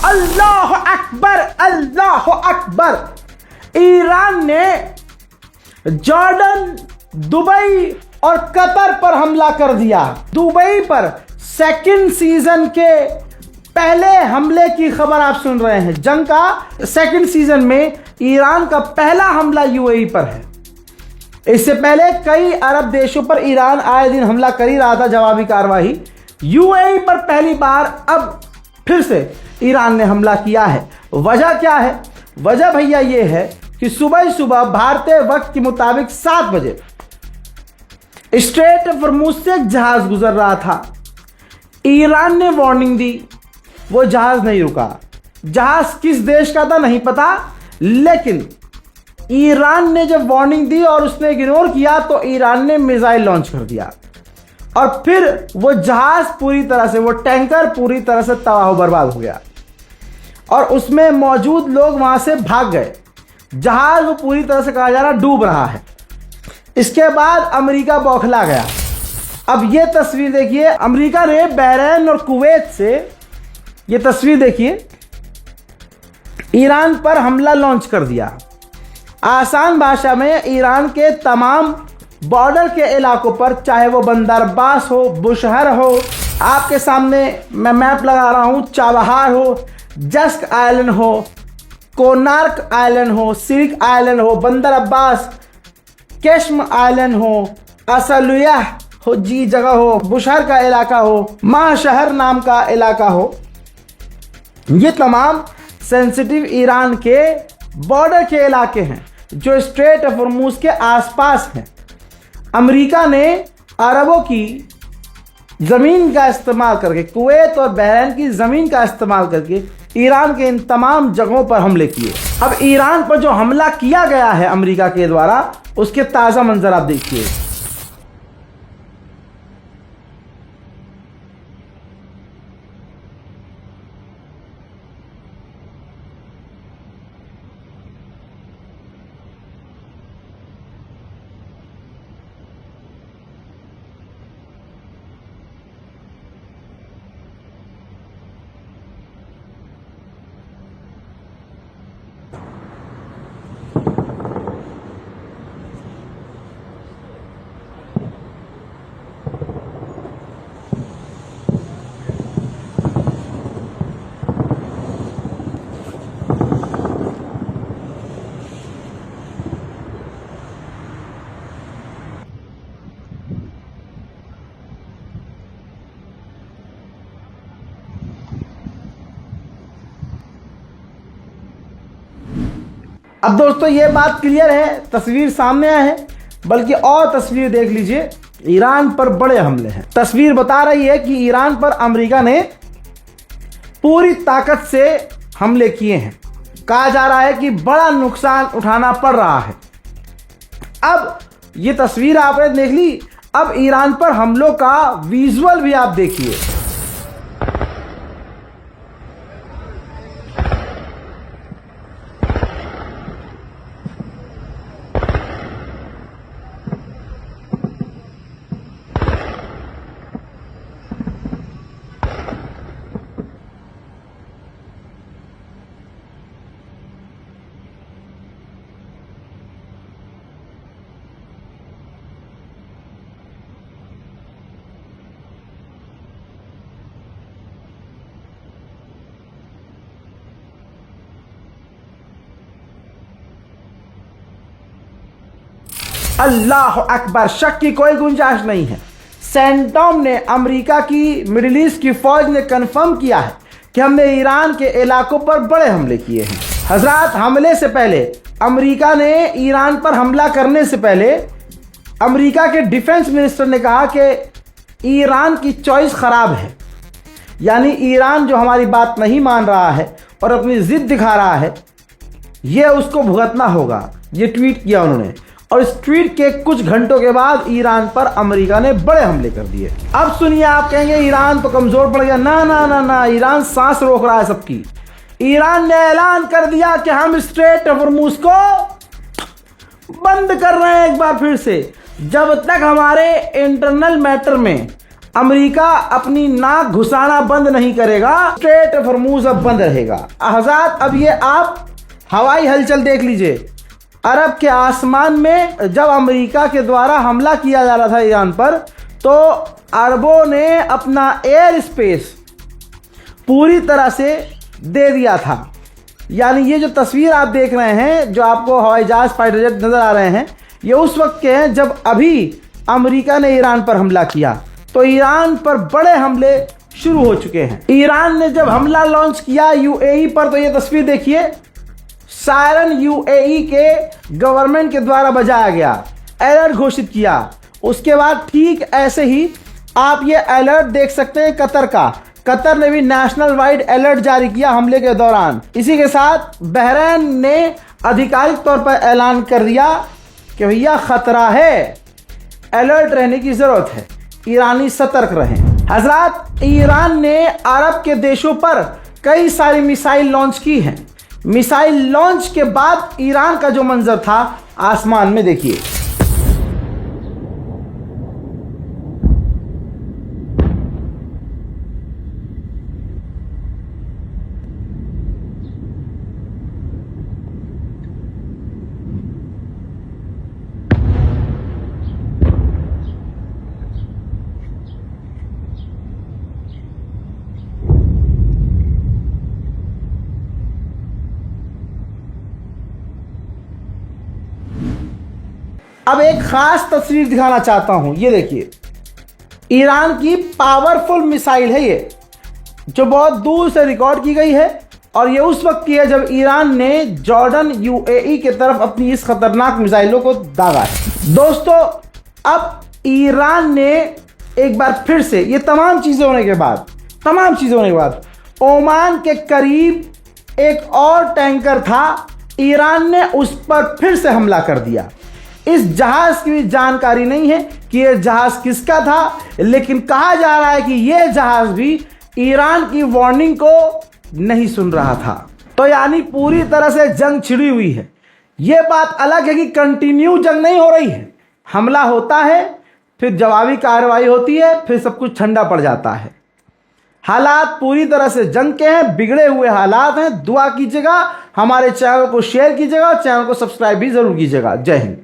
अल्लाह अकबर, अल्लाह Akbar. Iran ने Jordan, Dubai और Qatar पर हमला कर दिया। दुबई पर सेकंड सीजन के पहले हमले की खबर आप सुन रहे हैं। जंग का सेकंड सीजन में ईरान का पहला हमला यूएई पर है। इससे पहले कई अरब देशों पर ईरान आए दिन हमला कर ही रहा था, जवाबी कार्रवाई। यूएई पर पहली बार अब फिर से ईरान ने हमला किया है। वजह क्या है? वजह भैया ये है कि सुबह सुबह भारतीय वक्त के मुताबिक 7 बजे स्ट्रेट ऑफ हॉर्मुज से एक जहाज गुजर रहा था। ईरान ने वार्निंग दी, वो जहाज नहीं रुका। जहाज किस देश का था नहीं पता, लेकिन ईरान ने जब वार्निंग दी और उसने इग्नोर किया तो ईरान ने मिसाइल लॉन्च कर दिया और फिर वो जहाज पूरी तरह से, वो टैंकर पूरी तरह से तबाह बर्बाद हो गया और उसमें मौजूद लोग वहां से भाग गए। जहाज वो पूरी तरह से कहा जा रहा डूब रहा है। इसके बाद अमेरिका बौखला गया। अब ये तस्वीर देखिए, अमेरिका ने बहरीन और कुवैत से, ये तस्वीर देखिए, ईरान पर हमला लॉन्च कर दिया। आसान भाषा में ईरान के तमाम बॉर्डर के इलाकों पर, चाहे वो बंदर अब्बास हो, बुशहर हो, आपके सामने मैं मैप लगा रहा हूं, चाबहार हो, जस्क आइलैंड हो, कोनार्क आइलैंड हो, सिरिक आइलैंड हो, बंदर अब्बास, केशम आइलैंड हो, असलुया हो जी जगह हो, बुशहर का इलाका हो, माशहर नाम का इलाका हो, ये तमाम सेंसिटिव ईरान के बॉर्डर के इलाके हैं जो स्ट्रेट ऑफ हॉर्मुज के आसपास हैं। अमेरिका ने अरबों की ज़मीन का इस्तेमाल करके, कुवैत और बहरीन की ज़मीन का इस्तेमाल करके ईरान के इन तमाम जगहों पर हमले किए। अब ईरान पर जो हमला किया गया है अमेरिका के द्वारा, उसके ताज़ा मंजर आप देखिए। अब दोस्तों ये बात क्लियर है, तस्वीर सामने आए है, बल्कि और तस्वीर देख लीजिए। ईरान पर बड़े हमले हैं। तस्वीर बता रही है कि ईरान पर अमेरिका ने पूरी ताकत से हमले किए हैं। कहा जा रहा है कि बड़ा नुकसान उठाना पड़ रहा है। अब ये तस्वीर आपने देख ली, अब ईरान पर हमलों का विजुअल भी आप देखिए। अल्लाह अकबर, शक की कोई गुंजाइश नहीं है। सेंटॉम ने, अमेरिका की मिडिल ईस्ट की फौज ने कंफर्म किया है कि हमने ईरान के इलाकों पर बड़े हमले किए हैं। हजरात, हमले से पहले अमेरिका ने ईरान पर हमला करने से पहले अमेरिका के डिफेंस मिनिस्टर ने कहा कि ईरान की चॉइस खराब है, यानी ईरान जो हमारी बात नहीं मान रहा है और अपनी जिद दिखा रहा है, यह उसको भुगतना होगा। ये ट्वीट किया उन्होंने और इस ट्वीट के कुछ घंटों के बाद ईरान पर अमेरिका ने बड़े हमले कर दिए। अब सुनिए, आप कहेंगे ईरान तो कमजोर पड़ गया। ना ना ना ना, ईरान सांस रोक रहा है सबकी। ईरान ने ऐलान कर दिया कि हम स्ट्रेट ऑफ हॉर्मुज को बंद कर रहे हैं एक बार फिर से। जब तक हमारे इंटरनल मैटर में अमेरिका अपनी नाक घुसाना बंद नहीं करेगा, स्ट्रेट फॉर्मूज अब बंद रहेगा। हज़रात, अब ये आप हवाई हलचल देख लीजिए। अरब के आसमान में जब अमेरिका के द्वारा हमला किया जा रहा था ईरान पर, तो अरबों ने अपना एयर स्पेस पूरी तरह से दे दिया था। यानी ये जो तस्वीर आप देख रहे हैं, जो आपको हवाई जहाज फाइटर जेट नज़र आ रहे हैं, ये उस वक्त के हैं जब अभी अमेरिका ने ईरान पर हमला किया। तो ईरान पर बड़े हमले शुरू हो चुके हैं। ईरान ने जब हमला लॉन्च किया यूएई पर, तो ये तस्वीर देखिए, सायरन यूएई के गवर्नमेंट के द्वारा बजाया गया, अलर्ट घोषित किया। उसके बाद ठीक ऐसे ही आप ये अलर्ट देख सकते हैं कतर का। कतर ने भी नेशनल वाइड अलर्ट जारी किया हमले के दौरान। इसी के साथ बहरीन ने आधिकारिक तौर पर ऐलान कर दिया कि भैया खतरा है, अलर्ट रहने की जरूरत है, ईरानी सतर्क रहें। हजरात, ईरान ने अरब के देशों पर कई सारी मिसाइल लॉन्च की हैं। मिसाइल लॉन्च के बाद ईरान का जो मंजर था आसमान में देखिए। अब एक खास तस्वीर दिखाना चाहता हूं, ये देखिए, ईरान की पावरफुल मिसाइल है ये, जो बहुत दूर से रिकॉर्ड की गई है। और ये उस वक्त की है जब ईरान ने जॉर्डन यूएई के तरफ अपनी इस खतरनाक मिसाइलों को दागा है। दोस्तों, अब ईरान ने एक बार फिर से, ये तमाम चीज़ें होने के बाद ओमान के करीब एक और टैंकर था, ईरान ने उस पर फिर से हमला कर दिया। इस जहाज की भी जानकारी नहीं है कि यह जहाज किसका था, लेकिन कहा जा रहा है कि यह जहाज भी ईरान की वार्निंग को नहीं सुन रहा था। तो यानी पूरी तरह से जंग छिड़ी हुई है। यह बात अलग है कि कंटिन्यू जंग नहीं हो रही है, हमला होता है, फिर जवाबी कार्रवाई होती है, फिर सब कुछ ठंडा पड़ जाता है। हालात पूरी तरह से जंग के हैं, बिगड़े हुए हालात हैं। दुआ कीजिएगा, हमारे चैनल को शेयर कीजिएगा, चैनल को सब्सक्राइब भी जरूर कीजिएगा। जय हिंद।